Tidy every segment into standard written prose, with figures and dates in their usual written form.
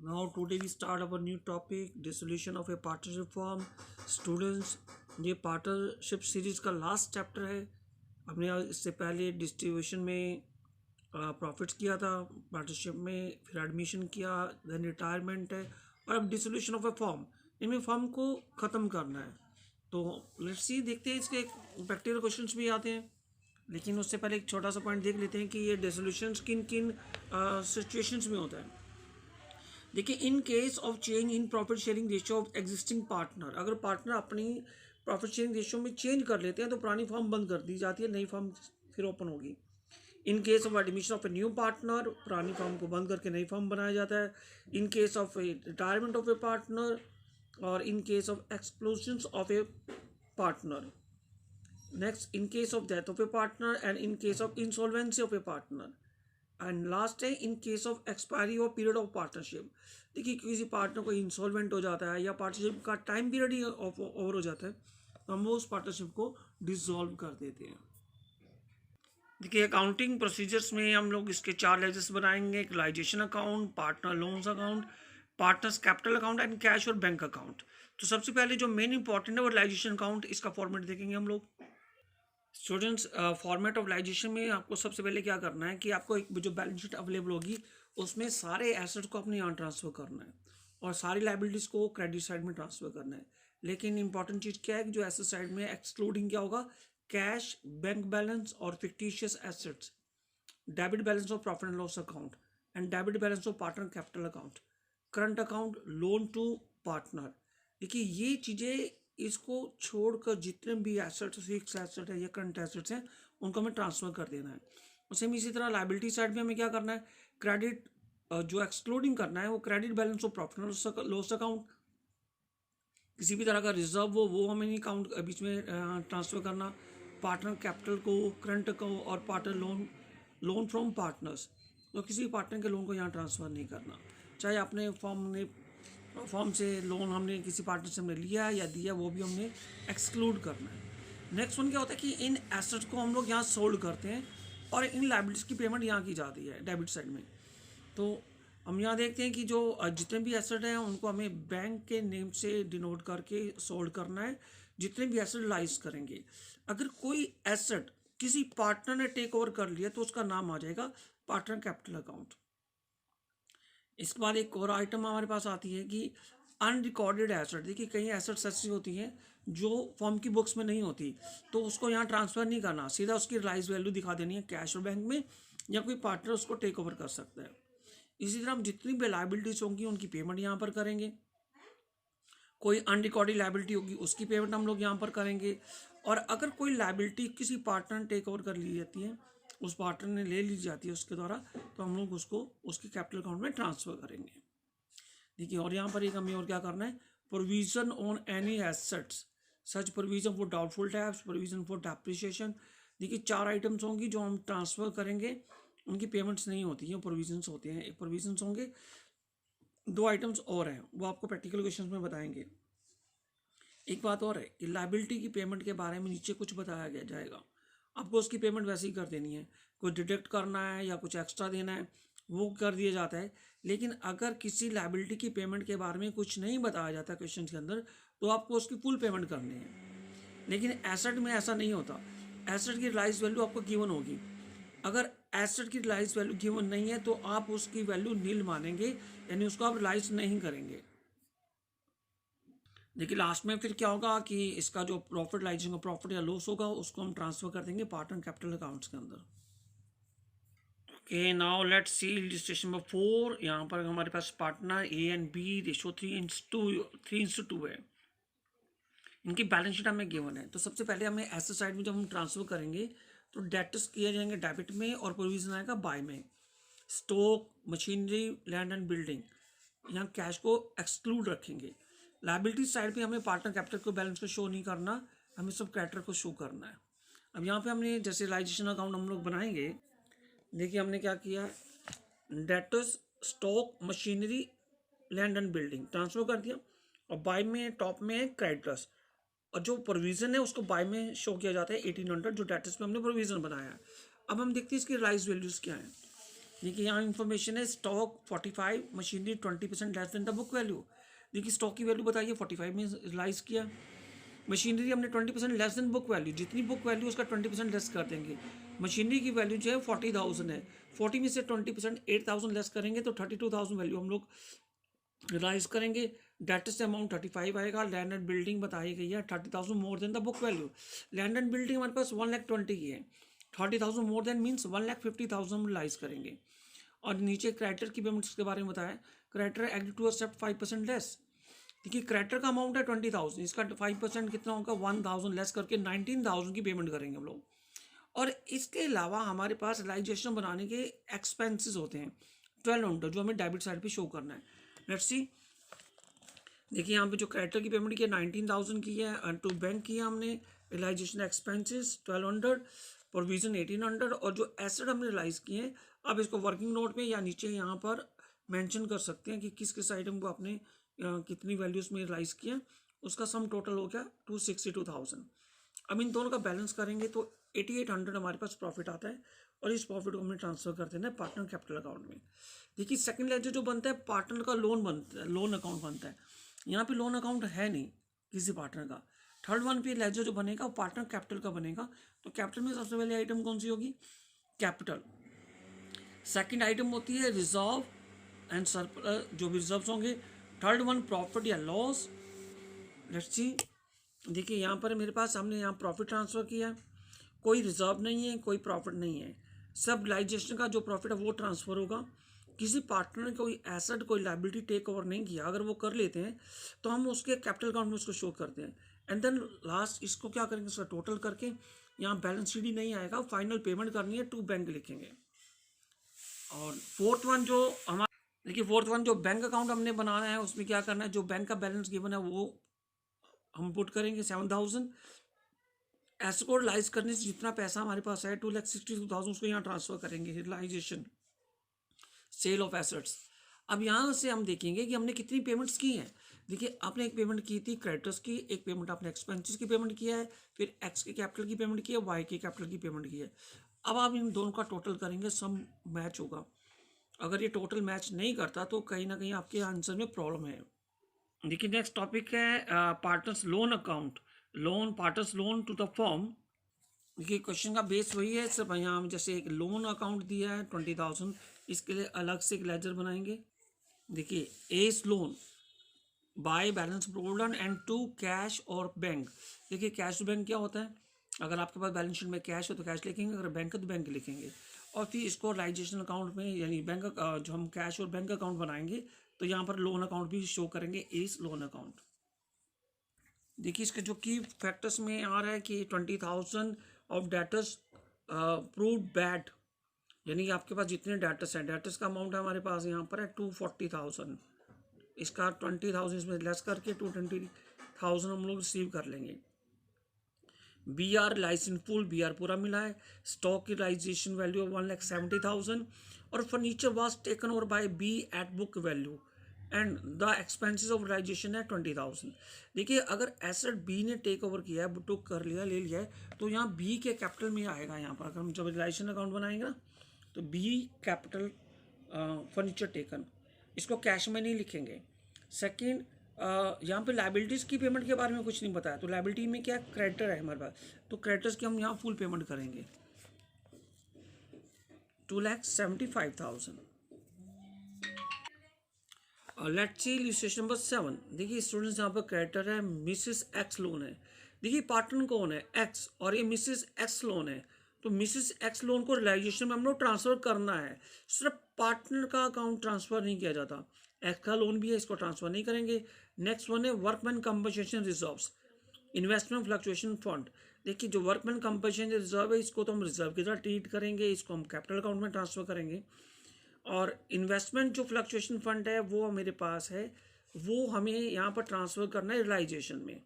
Now today we start our new topic, dissolution of a partnership firm. Students, ये partnership series का last chapter है. हमने इससे पहले डिस्ट्रीब्यूशन में प्रॉफिट्स किया था, पार्टनरशिप में फिर एडमिशन किया, देन रिटायरमेंट है और अब डिसोल्यूशन ऑफ ए फर्म. इनमें फर्म को ख़त्म करना है. तो लेट्स सी, देखते हैं इसके प्रैक्टिकल क्वेश्चंस भी आते हैं, लेकिन उससे पहले एक छोटा सा पॉइंट देख लेते हैं कि ये डिसोल्यूशन किन किन सिचुएशंस में होता है. देखिए, इन case of change in profit sharing ratio of existing partner, अगर पार्टनर अपनी प्रॉफिट शेयरिंग रेशियो में चेंज कर लेते हैं तो पुरानी फर्म बंद कर दी जाती है, नई फर्म फिर ओपन होगी. In case of admission of a new partner, पुरानी फर्म को बंद करके नई फर्म बनाया जाता है. In case of a retirement of a partner और in case of exclusion of a partner. Next, in case of death of a partner and in case of insolvency of a partner. And last है in case of expiry of period of partnership. देखिए, किसी partner को insolvent हो जाता है या partnership का time period ही over हो जाता है तो हम वो उस पार्टनरशिप को डिसॉल्व कर देते हैं. देखिए, अकाउंटिंग प्रोसीजर्स में हम लोग इसके 4 लेजर्स बनाएंगे. एक realisation account, partner loans account, partners capital account and cash और बैंक अकाउंट. तो सबसे पहले जो मेन इंपॉर्टेंट है वो लाइजेशन अकाउंट. इसका फॉर्मेट देखेंगे हम लोग. स्टूडेंट्स, फॉर्मेट ऑफ लाइजेशन में आपको सबसे पहले क्या करना है कि आपको एक जो बैलेंस शीट अवेलेबल होगी उसमें सारे एसेट्स को अपने यहाँ ट्रांसफ़र करना है और सारी लाइबिलिटीज़ को क्रेडिट साइड में ट्रांसफ़र करना है. लेकिन इंपॉर्टेंट चीज़ क्या है कि जो एसेट साइड में एक्सक्लूडिंग क्या होगा, कैश, बैंक बैलेंस और fictitious assets, debit balance of profit and loss account and debit balance of partner capital account, current account, loan to partner. देखिए, ये चीज़ें इसको छोड़कर जितने भी एसेट्स, फिक्स एसेट है या करंट एसेट्स हैं उनको हमें ट्रांसफ़र कर देना है. सेम इसी तरह लाइबिलिटी साइड में हमें क्या करना है, क्रेडिट जो एक्सक्लूडिंग करना है वो credit balance of profit and loss account. किसी भी तरह का रिजर्व हो वो हमें नहीं काउंट बीच में ट्रांसफ़र करना. पार्टनर कैपिटल को, करंट को और पार्टनर लोन फ्रॉम पार्टनर्स, तो किसी पार्टनर के लोन को यहाँ ट्रांसफ़र नहीं करना, चाहे अपने फॉर्म से लोन हमने किसी पार्टनर से हमने लिया है या दिया, वो भी हमने एक्सक्लूड करना है. नेक्स्ट वन क्या होता है कि इन एसेट्स को हम लोग यहाँ सोल्ड करते हैं और इन लाइबिलिटीज़ की पेमेंट यहाँ की जाती है डेबिट साइड में. तो हम यहाँ देखते हैं कि जो जितने भी एसेट हैं उनको हमें बैंक के नेम से डिनोट करके सोल्ड करना है. जितने भी एसेट लाइज करेंगे, अगर कोई एसेट किसी पार्टनर ने टेक ओवर कर लिया तो उसका नाम आ जाएगा पार्टनर कैपिटल अकाउंट. इसके बाद एक और आइटम हमारे पास आती है कि अनरिकॉर्डेड एसेट. देखिए, कई एसेट्स ऐसी होती हैं जो फॉर्म की बुक्स में नहीं होती, तो उसको यहाँ ट्रांसफ़र नहीं करना, सीधा उसकी रिलाइज वैल्यू दिखा देनी है कैश और बैंक में, या कोई पार्टनर उसको टेक ओवर कर सकता है. इसी तरह हम जितनी भी लाइबिलिटीज़ होंगी उनकी पेमेंट यहाँ पर करेंगे. कोई अनरिकॉर्डेड लाइबिलिटी होगी उसकी पेमेंट हम लोग यहाँ पर करेंगे. और अगर कोई लाइबिलिटी किसी पार्टनर टेक ओवर कर ली जाती है, उस पार्टनर ने ले ली जाती है उसके द्वारा, तो हम लोग उसको उसके कैपिटल अकाउंट में ट्रांसफ़र करेंगे. देखिए, और यहाँ पर एक हमें और क्या करना है, provision on any assets such provision for doubtful tax, provision for depreciation. देखिए, 4 आइटम्स होंगी जो हम ट्रांसफ़र करेंगे, उनकी पेमेंट्स नहीं होती हैं, प्रोविजंस होते हैं. एक प्रोविजंस होंगे, 2 आइटम्स और हैं वो आपको प्रैक्टिकल क्वेश्चंस में बताएंगे. एक बात और है कि लाइबिलिटी की पेमेंट के बारे में नीचे कुछ बताया गया जाएगा, आपको उसकी पेमेंट वैसे ही कर देनी है. कुछ डिडक्ट करना है या कुछ एक्स्ट्रा देना है वो कर दिया जाता है. लेकिन अगर किसी लाइबिलिटी की पेमेंट के बारे में कुछ नहीं बताया जाता क्वेश्चन के अंदर, तो आपको उसकी फुल पेमेंट करनी है. लेकिन एसेट में ऐसा नहीं होता. एसेट की रिलाइज वैल्यू आपको गिवन होगी. अगर एसेट की रिलाइज वैल्यू गिवन नहीं है तो आप उसकी वैल्यू नील मानेंगे, यानी उसको आप रिलाइज नहीं करेंगे. देखिए, लास्ट में फिर क्या होगा कि इसका जो प्रॉफिट लाइजिंग प्रॉफिट या लॉस होगा उसको हम ट्रांसफ़र कर देंगे पार्टनर कैपिटल अकाउंट्स के अंदर. Okay, now let's see illustration number 4. यहाँ पर हमारे पास partner A and B ratio 3:2 है. इनकी बैलेंस शीट हमें गिवन है. तो सबसे पहले हमें एसेट साइड में जब हम ट्रांसफ़र करेंगे तो डेट्स किए जाएंगे डेबिट में और प्रोविजन आएगा बाय में. Stock, machinery, land and building, यहाँ कैश को एक्सक्लूड रखेंगे. लाइबिलिटी साइड पे हमें पार्टनर कैपिटल को बैलेंस को शो नहीं करना, हमें सब क्रेडिटर को शो करना है. अब यहाँ पे हमने जैसे लाइजेशन अकाउंट हम लोग बनाएंगे. देखिए, हमने क्या किया, debtors, stock, machinery, land and building transfer कर दिया और बाय में टॉप में है क्रेडिटर्स, और जो प्रोविज़न है उसको बाय में शो किया जाता है 1800, जो डेटर्स में हमने प्रोविज़न बनाया है. अब हम देखते हैं इसकी रिलाइज वैल्यूज़ क्या हैं. देखिए यहाँ इन्फॉर्मेशन है, stock 45, machinery 20% less than the book value. देखिए स्टॉक की वैल्यू बताइए 45 में रिलाइज किया, मशीनरी हमने 20% लेस देन बुक वैल्यू, जितनी बुक वैल्यू उसका 20% लेस कर देंगे। मशीनरी की वैल्यू जो है 40,000 है, 40 में से 20% 8,000 लेस करेंगे तो 32,000 वैल्यू हम लोग रिलाइज करेंगे। डेटर्स अमाउंट 35 आएगा। लैंड एंड बिल्डिंग बताई गई है 30,000 मोर than the book value. Land and building हमारे पास 1,20,000 की है, 30,000 मोर देन मीन्स 1,50,000 हम रिलाइज करेंगे। और नीचे क्रेडिटर की पेमेंट्स के बारे में बताया, creditor agree to accept 5% less. देखिए क्रेडिटर का अमाउंट है 20,000, इसका 5% कितना होगा 1,000 लेस करके 19,000 की पेमेंट करेंगे हम लोग। और इसके अलावा हमारे पास रिलाइजेशन बनाने के एक्सपेंसेस होते हैं 1,200 जो हमें डेबिट साइड पे शो करना है। लेट्स सी, देखिए यहाँ पे जो क्रेडिटर की पेमेंट की है 19,000 की है, टू बैंक की है हमने, रिलाइजेशन एक्सपेंसेस 1,200, प्रोविजन 1,800, और जो एसेट हमने रिलाइज किए हैं अब इसको वर्किंग नोट में या नीचे यहाँ पर मेंशन कर सकते हैं कि किस किस आइटम को आपने कितनी वैल्यूज में रिलाइज किया, उसका सम टोटल हो गया 262,000। अब इन दोनों का बैलेंस करेंगे तो 8,800 हमारे पास प्रॉफिट आता है, और इस प्रॉफिट को हमें ट्रांसफर कर देना है पार्टनर कैपिटल अकाउंट में। देखिए सेकंड लेजर जो बनता है पार्टनर का लोन बनता है, लोन अकाउंट बनता है। यहाँ पे लोन अकाउंट है नहीं किसी पार्टनर का। थर्ड वन पे लेजर जो बनेगा वो पार्टनर कैपिटल का बनेगा। तो कैपिटल में सबसे पहले आइटम कौन सी होगी, कैपिटल। सेकंड आइटम होती है रिजर्व एंड सरप्लस, जो भी रिजर्व होंगे। थर्ड वन प्रॉफिट या लॉस। लेट्स सी, देखिए यहाँ पर मेरे पास हमने यहाँ प्रॉफिट ट्रांसफ़र किया, कोई रिजर्व नहीं है, कोई प्रॉफिट नहीं है, सब रिलाइजेशन का जो प्रॉफिट है वो ट्रांसफ़र होगा। किसी पार्टनर ने कोई एसेट कोई लाइबिलिटी टेक ओवर नहीं किया, अगर वो कर लेते हैं तो हम उसके कैपिटल अकाउंट में उसको शो करते हैं। एंड देन लास्ट इसको क्या करेंगे, उसका टोटल करके यहाँ बैलेंस शीट ही नहीं आएगा, फाइनल पेमेंट करनी है टू बैंक लिखेंगे। और फोर्थ वन जो हमारा, देखिए फोर्थ वन जो बैंक अकाउंट हमने बनाना है उसमें क्या करना है, जो बैंक का बैलेंस गिवन है वो हम पुट करेंगे 7,000। एसेट को रिलाइज करने से जितना पैसा हमारे पास है 2,62,000 उसको यहाँ ट्रांसफर करेंगे, रिलाइजेशन सेल ऑफ एसेट्स। अब यहाँ से हम देखेंगे कि हमने कितनी पेमेंट्स की हैं। देखिए आपने एक पेमेंट की थी क्रेडिटर्स की, एक पेमेंट आपने एक्सपेंसेस की पेमेंट किया है, फिर एक्स के कैपिटल की पेमेंट की है, वाई के कैपिटल की पेमेंट की है। अब आप इन दोनों का टोटल करेंगे, सम मैच होगा। अगर ये टोटल मैच नहीं करता तो कहीं ना कहीं आपके आंसर में प्रॉब्लम है। देखिए नेक्स्ट टॉपिक है partners loan account, loan partners loan to the firm. देखिए क्वेश्चन का बेस वही है, सिर्फ यहाँ जैसे एक लोन अकाउंट दिया है 20,000, इसके लिए अलग से एक लेजर बनाएंगे। देखिए as loan by balance provident and to cash और बैंक। देखिए कैश टू बैंक क्या होता है, अगर आपके पास बैलेंस शीट में कैश है तो कैश लिखेंगे, अगर बैंक है तो बैंक लिखेंगे। और फिर इसको रिलाइजेशन अकाउंट में यानी बैंक जो हम कैश और बैंक अकाउंट बनाएंगे तो यहाँ पर लोन अकाउंट भी शो करेंगे, एस लोन अकाउंट। देखिए इसके जो की फैक्टर्स में आ रहा है कि 20,000 ऑफ डेटर्स प्रूव्ड बैड, यानी कि आपके पास जितने डेटर्स हैं, डेटर्स का अमाउंट है हमारे पास यहाँ पर है 240,000, इसका 20,000 इसमें लेस करके 220,000 हम लोग रिसीव कर लेंगे। B R license full, B R पूरा मिला है। स्टॉक की रिलाइजेशन वैल्यू 1,70,000, और furniture was taken over by B at book value and the expenses of realisation है 20,000। देखिए अगर एसेट बी ने टेक ओवर किया है, बुक कर लिया, ले लिया है, तो यहाँ बी के कैपिटल में आएगा। यहाँ पर अगर हम जब रिलाइजेशन अकाउंट बनाएंगे ना तो बी कैपिटल फर्नीचर टेकन, इसको कैश में नहीं लिखेंगे। सेकेंड, यहाँ पे लाइबिलिटीज़ की पेमेंट के बारे में कुछ नहीं बताया, तो लाइबिलिटी में क्या क्रेडिटर है हमारे पास, तो क्रेडिटर्स की हम यहाँ फुल पेमेंट करेंगे 2,75,000। Let's see illustration number 7। देखिए स्टूडेंट्स यहाँ पर क्रेडिटर है मिसेस एक्स लोन है। देखिए पार्टनर कौन है, एक्स, और ये मिसेस एक्स लोन है, तो मिसेस एक्स लोन को रिलाइजेशन में हम लोग ट्रांसफ़र करना है। सिर्फ पार्टनर का अकाउंट ट्रांसफ़र नहीं किया जाता, एक्स का लोन भी है, इसको ट्रांसफ़र नहीं करेंगे। नेक्स्ट वन है workman compensation reserves, investment fluctuation fund. देखिए जो वर्कमैन कंपनसेशन रिजर्व है इसको तो हम रिजर्व की तरह ट्रीट करेंगे, इसको हम कैपिटल अकाउंट में ट्रांसफ़र करेंगे। और इन्वेस्टमेंट जो फ्लक्चुएशन फंड है वो मेरे पास है, वो हमें यहाँ पर ट्रांसफ़र करना है रिलाइजेशन में।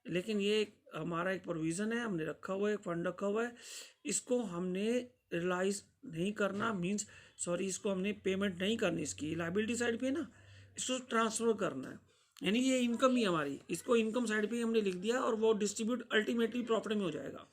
लेकिन ये हमारा एक प्रोविज़न है, हमने रखा हुआ है, एक फंड रखा हुआ है, इसको हमने रिलाइज नहीं करना, मींस सॉरी इसको हमने पेमेंट नहीं करनी, इसकी लाइबिलिटी साइड पे ना, इसको ट्रांसफ़र करना है। यानी ये इनकम ही हमारी, इसको इनकम साइड पे ही हमने लिख दिया और वो डिस्ट्रीब्यूट अल्टीमेटली प्रॉफिट में हो जाएगा।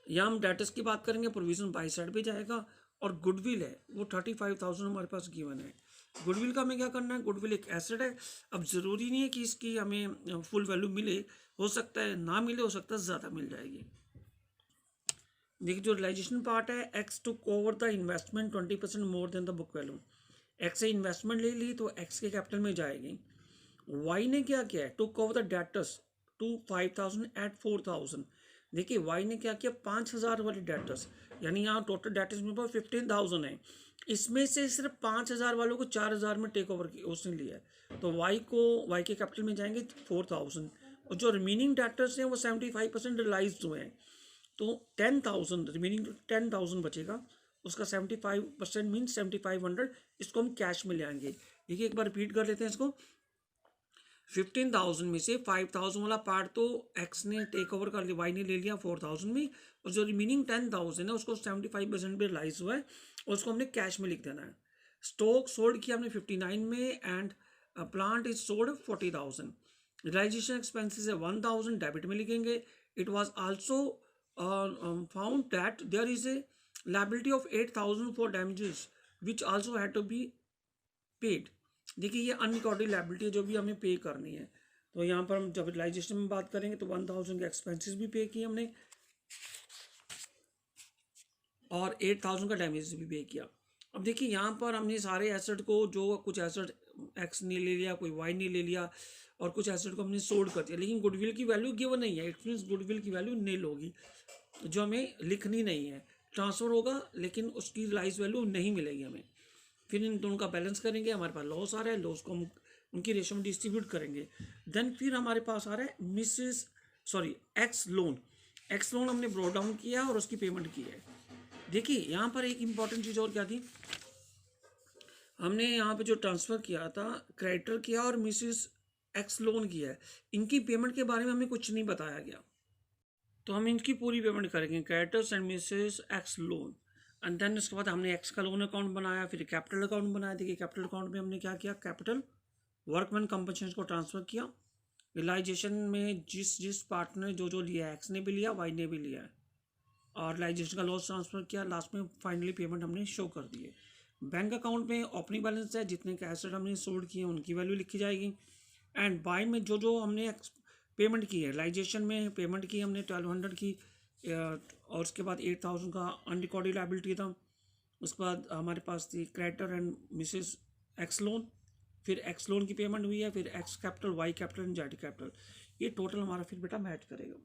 यहाँ हम डेटर्स की बात करेंगे, प्रोविज़न बाई साइड पे जाएगा, और गुडविल है वो 35,000 हमारे पास गिवन है। गुडविल का हमें क्या करना है, गुडविल एक एसेट है। अब ज़रूरी नहीं है कि इसकी हमें फुल वैल्यू मिले, हो सकता है ना मिले, हो सकता है ज़्यादा मिल जाएगी। देखिए जो रियलाइजेशन पार्ट है, X to over the investment 20% more than the book value. X से इन्वेस्टमेंट ले ली तो एक्स के कैपिटल में जाएगी। वाई ने क्या किया है, to over the debtors to 5,000 at 4,000। देखिए वाई ने क्या किया, 5,000 वाले डेटर्स, यानी यहाँ टोटल डेटर्स में 15,000 है, इसमें से सिर्फ 5,000 वालों को 4,000 में टेक ओवर उसने लिया है। तो वाई के कैपिटल में जाएंगे 4,000, और जो रिमेनिंग डेटर्स हैं वो 75% रिलाइज हुए हैं। तो 10,000 रिमेनिंग 10,000 बचेगा, उसका 75% मीन 7,500, इसको हम कैश में ले आएंगे। देखिए एक बार रिपीट कर लेते हैं इसको। 15,000 में से 5,000 वाला पार्ट तो एक्स ने टेक ओवर कर लिया, वाई ने ले लिया 4,000 में, और जो रिमेनिंग 10,000 है उसको 75% पे रिलाइज हुआ है, और उसको हमने कैश में लिख देना है। स्टॉक सोल्ड किया हमने 59 में, and plant is sold 40,000। Realisation expenses है 1,000, डेबिट में लिखेंगे। It was also found that there is a liability of 8,000 for damages which also had to be paid. देखिए ये अनरिकॉर्डेड लायबिलिटी है जो भी हमें पे करनी है। तो यहाँ पर हम जब रियलाइजेशन में बात करेंगे तो 1,000 के एक्सपेंसेस भी पे किए हमने, और 8,000 का डैमेज भी पे किया। अब देखिए यहाँ पर हमने सारे एसेट को, जो कुछ एसेट एक्स ने ले लिया, कोई वाई ने ले लिया, और कुछ एसेट को हमने सोल्ड कर दिया, लेकिन गुडविल की वैल्यू गिवन नहीं है। इट मीन्स गुडविल की वैल्यू नील होगी, जो हमें लिखनी नहीं है। ट्रांसफ़र होगा लेकिन उसकी रिलाइज वैल्यू नहीं मिलेगी हमें। फिर इन दोनों का बैलेंस करेंगे, हमारे पास लॉस आ रहा है, लॉस को हम उनकी रेशो में डिस्ट्रीब्यूट करेंगे। देन फिर हमारे पास आ रहा है एक्स लोन। एक्स लोन हमने ब्रॉट डाउन किया और उसकी पेमेंट की है। देखिए यहाँ पर एक इंपॉर्टेंट चीज़ और क्या थी, हमने यहाँ पे जो ट्रांसफ़र किया था, क्रेडिटर किया और मिसेस एक्स लोन किया है, इनकी पेमेंट के बारे में हमें कुछ नहीं बताया गया। तो हम इनकी पूरी पेमेंट करेंगे, creditors and Mrs X loan. And then उसके बाद हमने एक्स का लोन अकाउंट बनाया, फिर कैपिटल अकाउंट बनाया। देखिए कैपिटल अकाउंट में हमने क्या किया, कैपिटल वर्कमैन कंपनसेशन को ट्रांसफ़र किया। रियलाइजेशन में जिस पार्टनर ने जो लिया है, एक्स ने भी लिया, वाई ने भी लिया है, और रियलाइजेशन का लॉस ट्रांसफ़र किया। लास्ट में फाइनली पेमेंट हमने शो कर दी है। बैंक अकाउंट में ओपनिंग बैलेंस है, जितने के एसेट हमने सोल्ड किए उनकी वैल्यू लिखी जाएगी। एंड बाय में जो हमने पेमेंट की है, रियलाइजेशन में पेमेंट की हमने 1,200 की, और उसके बाद 8,000 का अनरिकॉर्डेड लायबिलिटी था। उसके बाद हमारे पास थी creditor and Mrs X loan, फिर एक्स लोन की पेमेंट हुई है, फिर X capital, Y capital and Z capital. ये टोटल हमारा फिर बेटा मैच करेगा।